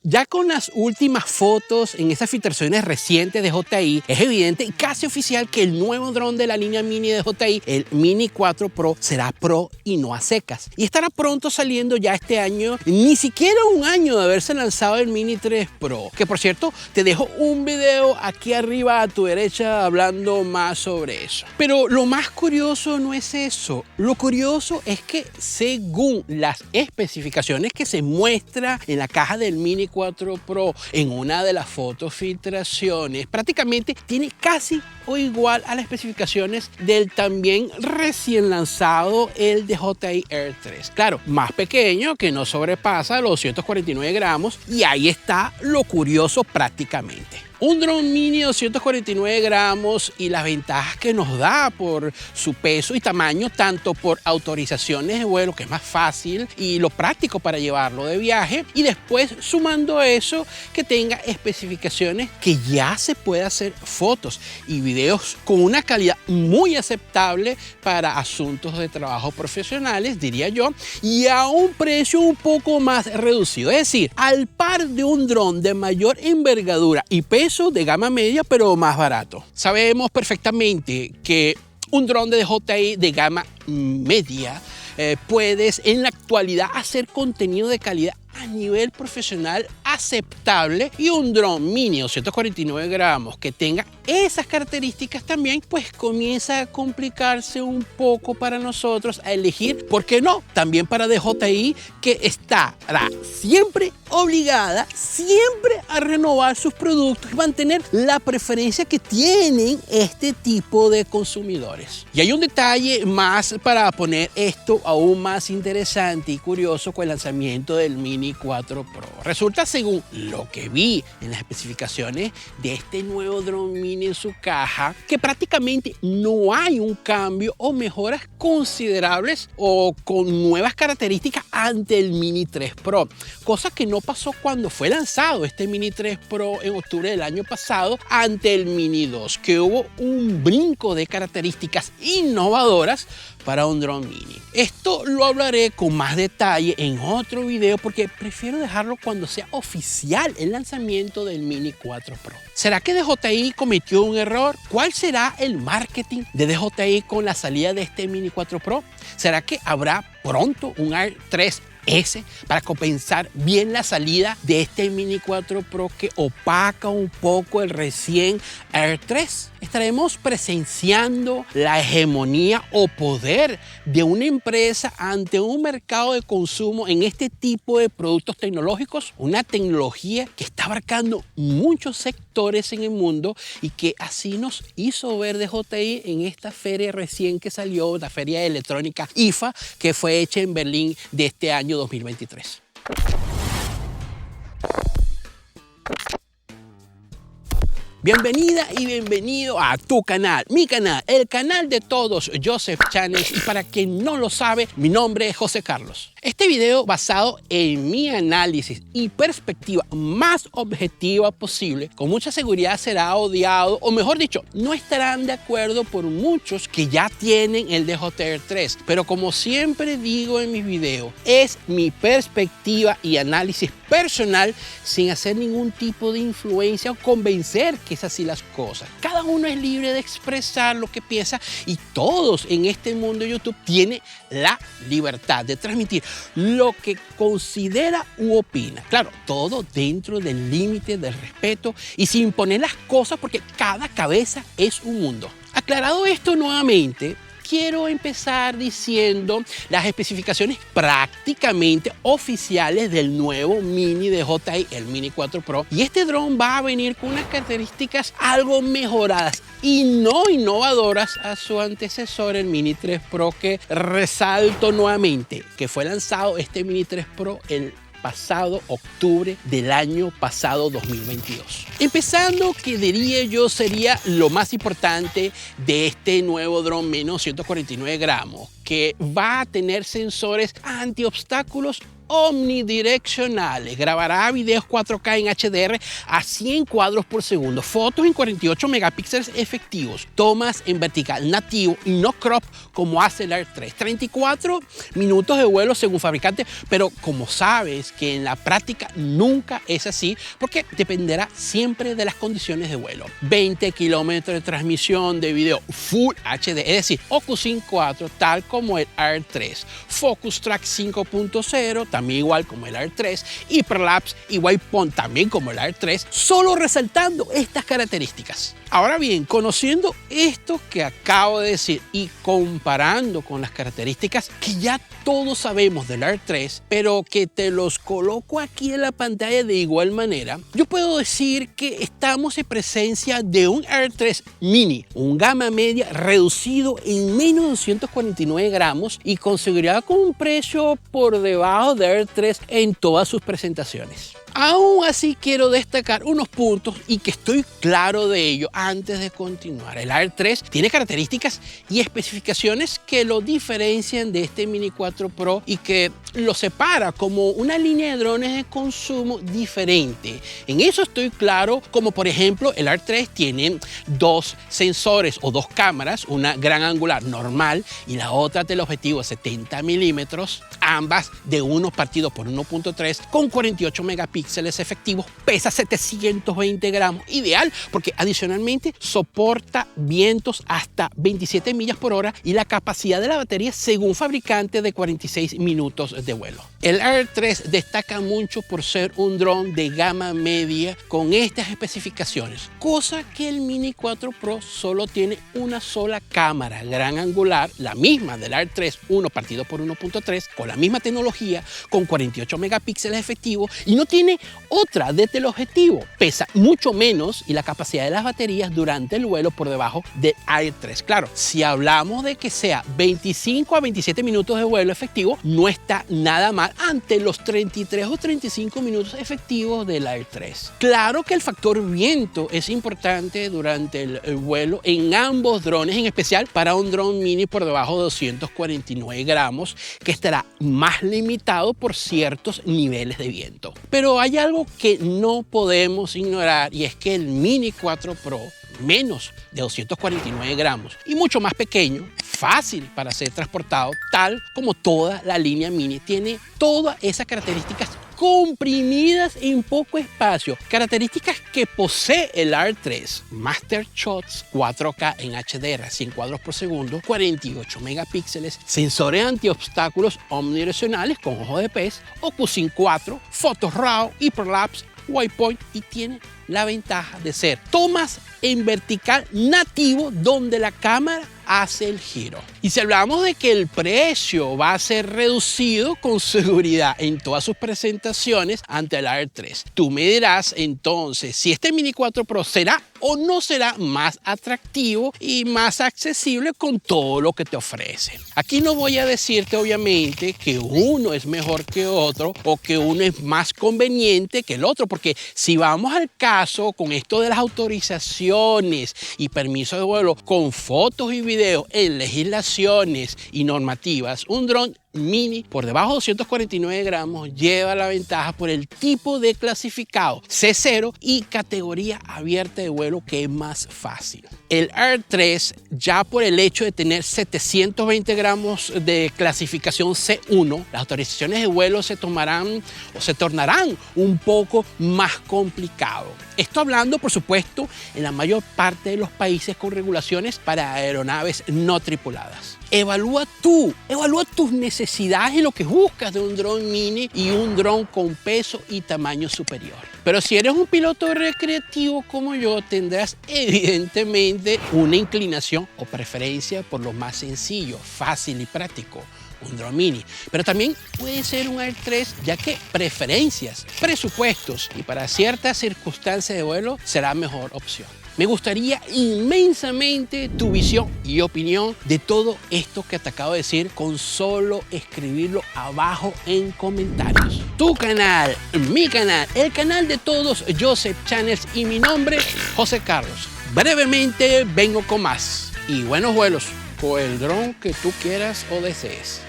Ya con las últimas fotos en esas filtraciones recientes de DJI, es evidente y casi oficial que el nuevo dron de la línea Mini de DJI, el Mini 4 Pro, será Pro y no a secas. Y estará pronto saliendo ya este año, ni siquiera un año de haberse lanzado el Mini 3 Pro. Que por cierto, te dejo un video aquí arriba a tu derecha hablando más sobre eso. Pero lo más curioso no es eso. Lo curioso es que según las especificaciones que se muestra en la caja del Mini 4 Pro, en una de las fotos filtraciones, prácticamente tiene casi o igual a las especificaciones del también recién lanzado el DJI Air 3. Claro, más pequeño, que no sobrepasa los 249 gramos, y ahí está lo curioso prácticamente. Un dron mini de 249 gramos y las ventajas que nos da por su peso y tamaño, tanto por autorizaciones de vuelo, que es más fácil, y lo práctico para llevarlo de viaje, y después sumando a eso que tenga especificaciones que ya se puede hacer fotos y videos con una calidad muy aceptable para asuntos de trabajo profesionales, diría yo, y a un precio un poco más reducido. Es decir, al par de un dron de mayor envergadura y peso de gama media, pero más barato. Sabemos perfectamente que un dron de DJI de gama media puedes en la actualidad hacer contenido de calidad a nivel profesional aceptable, y un dron mini de 249 gramos que tenga esas características también, pues comienza a complicarse un poco para nosotros a elegir, ¿por qué no? También para DJI, que estará siempre obligada a renovar sus productos y mantener la preferencia que tienen este tipo de consumidores. Y hay un detalle más para poner esto aún más interesante y curioso con el lanzamiento del Mini 4 Pro. Resulta, según lo que vi en las especificaciones de este nuevo dron mini en su caja, que prácticamente no hay un cambio o mejoras considerables o con nuevas características ante el Mini 3 Pro, cosa que no pasó cuando fue lanzado este Mini 3 Pro en octubre del año pasado ante el Mini 2, que hubo un brinco de características innovadoras para un dron mini. Esto lo hablaré con más detalle en otro video, porque prefiero dejarlo cuando sea oficial el lanzamiento del Mini 4 Pro. ¿Será que DJI cometió un error? ¿Cuál será el marketing de DJI con la salida de este Mini 4 Pro? ¿Será que habrá pronto un Air 3S para compensar bien la salida de este Mini 4 Pro que opaca un poco el recién Air 3? ¿Estaremos presenciando la hegemonía o poder de una empresa ante un mercado de consumo en este tipo de productos tecnológicos? Una tecnología que está abarcando muchos sectores en el mundo y que así nos hizo ver DJI en esta feria recién que salió, la feria de electrónica IFA, que fue hecha en Berlín de este año 2023. Bienvenida y bienvenido a tu canal, mi canal, el canal de todos, Joseph Channel. Y para quien no lo sabe, mi nombre es José Carlos. Este video, basado en mi análisis y perspectiva más objetiva posible, con mucha seguridad será odiado, o mejor dicho, no estarán de acuerdo por muchos que ya tienen el DJI Air 3. Pero como siempre digo en mis videos, es mi perspectiva y análisis personal, sin hacer ningún tipo de influencia o convencer que es así las cosas. Cada uno es libre de expresar lo que piensa, y todos en este mundo de YouTube tienen la libertad de transmitir lo que considera u opina. Claro, todo dentro del límite del respeto y sin imponer las cosas, porque cada cabeza es un mundo. Aclarado esto nuevamente, quiero empezar diciendo las especificaciones prácticamente oficiales del nuevo Mini de DJI, el Mini 4 Pro. Y este dron va a venir con unas características algo mejoradas y no innovadoras a su antecesor, el Mini 3 Pro, que resalto nuevamente que fue lanzado este Mini 3 Pro el pasado octubre del año pasado 2022. Empezando, que diría yo sería lo más importante de este nuevo dron menos 149 gramos, que va a tener sensores anti-obstáculos omnidireccionales. Grabará videos 4K en HDR a 100 cuadros por segundo, fotos en 48 megapíxeles efectivos, tomas en vertical nativo y no crop como hace el Air 3. 34 minutos de vuelo según fabricante, pero como sabes que en la práctica nunca es así porque dependerá siempre de las condiciones de vuelo. 20 kilómetros de transmisión de video Full HD, es decir, OcuSync 4 tal como el Air 3, Focus Track 5.0 también igual como el Air 3, Hyperlapse y Waypoint también como el Air 3, solo resaltando estas características. Ahora bien, conociendo esto que acabo de decir y comparando con las características que ya todos sabemos del Air 3, pero que te los coloco aquí en la pantalla de igual manera, yo puedo decir que estamos en presencia de un Air 3 Mini, un gama media reducido en menos de 249 gramos y con seguridad con un precio por debajo de Air 3 en todas sus presentaciones. Aún así quiero destacar unos puntos y que estoy claro de ello antes de continuar. El Air 3 tiene características y especificaciones que lo diferencian de este Mini 4 Pro y que lo separa como una línea de drones de consumo diferente. En eso estoy claro, como por ejemplo el Air 3 tiene dos sensores o dos cámaras, una gran angular normal y la otra teleobjetivo 70 milímetros, ambas de 1 partido por 1.3 con 48 megapíxeles efectivos, pesa 720 gramos, ideal porque adicionalmente soporta vientos hasta 27 millas por hora y la capacidad de la batería según fabricante de 46 minutos de vuelo. El Air 3 destaca mucho por ser un dron de gama media con estas especificaciones, cosa que el Mini 4 Pro solo tiene una sola cámara gran angular, la misma del Air 3 1 partido por 1.3, con la misma tecnología, con 48 megapíxeles efectivos y no tiene otra de teleobjetivo. Pesa mucho menos y la capacidad de las baterías durante el vuelo por debajo del Air 3. Claro, si hablamos de que sea 25 a 27 minutos de vuelo efectivo, no está nada mal ante los 33 o 35 minutos efectivos del Air 3. Claro que el factor viento es importante durante el vuelo en ambos drones, en especial para un dron mini por debajo de 249 gramos, que estará más limitado por ciertos niveles de viento. Pero hay algo que no podemos ignorar y es que el Mini 4 Pro, menos de 249 gramos y mucho más pequeño, fácil para ser transportado, tal como toda la línea Mini, tiene todas esas características comprimidas en poco espacio, características que posee el Air 3, Master Shots 4K en HDR a 100 cuadros por segundo, 48 megapíxeles, sensores antiobstáculos omnidireccionales con ojo de pez, OcuSync 4, Photos RAW, Hyperlapse, Waypoint y tiene la ventaja de ser tomas en vertical nativo donde la cámara hace el giro. Y si hablamos de que el precio va a ser reducido con seguridad en todas sus presentaciones ante el Air 3, tú me dirás entonces si este Mini 4 Pro será o no será más atractivo y más accesible con todo lo que te ofrece. Aquí no voy a decirte obviamente que uno es mejor que otro o que uno es más conveniente que el otro, porque si vamos al caso con esto de las autorizaciones y permisos de vuelo con fotos y videos en legislaciones y normativas, un dron Mini por debajo de 249 gramos lleva la ventaja por el tipo de clasificado C0 y categoría abierta de vuelo, que es más fácil. El Air 3, ya por el hecho de tener 720 gramos de clasificación C1, las autorizaciones de vuelo se tornarán un poco más complicado. Esto hablando, por supuesto, en la mayor parte de los países con regulaciones para aeronaves no tripuladas. Evalúa tus necesidades y lo que buscas de un dron mini y un dron con peso y tamaño superior. Pero si eres un piloto recreativo como yo, tendrás evidentemente una inclinación o preferencia por lo más sencillo, fácil y práctico, un dron mini. Pero también puede ser un Air 3, ya que preferencias, presupuestos y para ciertas circunstancias de vuelo será mejor opción. Me gustaría inmensamente tu visión y opinión de todo esto que te acabo de decir con solo escribirlo abajo en comentarios. Tu canal, mi canal, el canal de todos, Joseph Channels, y mi nombre, José Carlos. Brevemente vengo con más y buenos vuelos con el dron que tú quieras o desees.